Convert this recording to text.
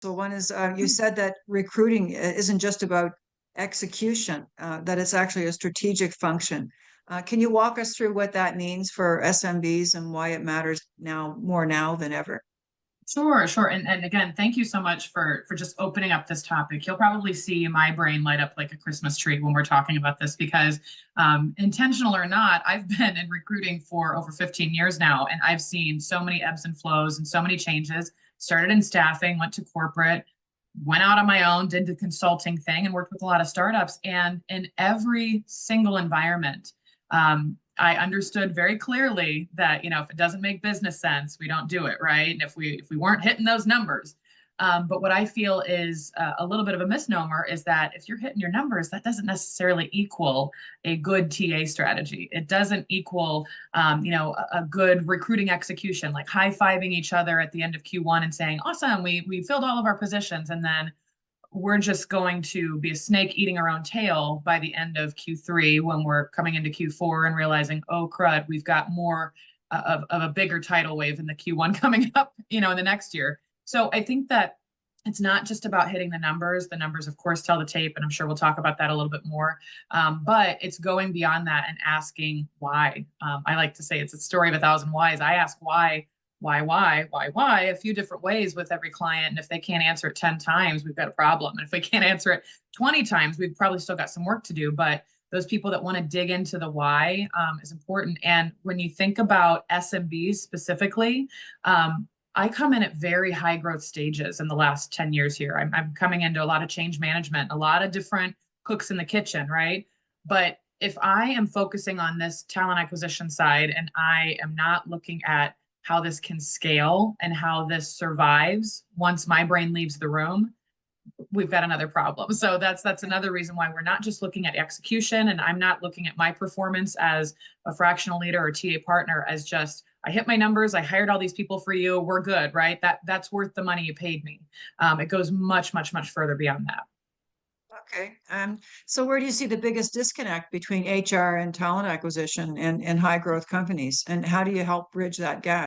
So one is, you said that recruiting isn't just about execution, that it's actually a strategic function. Can you walk us through what that means for SMBs and why it matters now more now than ever? Sure, sure. And again, thank you so much for just opening up this topic. You'll probably see my brain light up like a Christmas tree when we're talking about this because intentional or not, I've been in recruiting for over 15 years now, and I've seen so many ebbs and flows and so many changes. Started in staffing, went to corporate, went out on my own, did the consulting thing, and worked with a lot of startups. And in every single environment, I understood very clearly that, if it doesn't make business sense, we don't do it, right? And if we weren't hitting those numbers. But what I feel is a little bit of a misnomer is that if you're hitting your numbers, that doesn't necessarily equal a good TA strategy. It doesn't equal, a good recruiting execution, like high-fiving each other at the end of Q1 and saying, awesome, we filled all of our positions. And then we're just going to be a snake eating our own tail by the end of Q3 when we're coming into Q4 and realizing, oh crud, we've got more of a bigger tidal wave in the Q1 coming up, in the next year. So I think that it's not just about hitting the numbers. The numbers, of course, tell the tape, and I'm sure we'll talk about that a little bit more. But it's going beyond that and asking why. I like to say it's a story of a thousand whys. I ask why a few different ways with every client. And if they can't answer it 10 times, we've got a problem. And if we can't answer it 20 times, we've probably still got some work to do. But those people that want to dig into the why is important. And when you think about SMBs specifically, I come in at very high growth stages in the last 10 years here. I'm coming into a lot of change management, a lot of different cooks in the kitchen, right? But if I am focusing on this talent acquisition side and I am not looking at how this can scale and how this survives once my brain leaves the room, we've got another problem. So that's another reason why we're not just looking at execution, and I'm not looking at my performance as a fractional leader or TA partner as just I hit my numbers, I hired all these people for you, we're good, right? That's worth the money you paid me. It goes much, much, much further beyond that. Okay. So where do you see the biggest disconnect between HR and talent acquisition and high growth companies? And how do you help bridge that gap?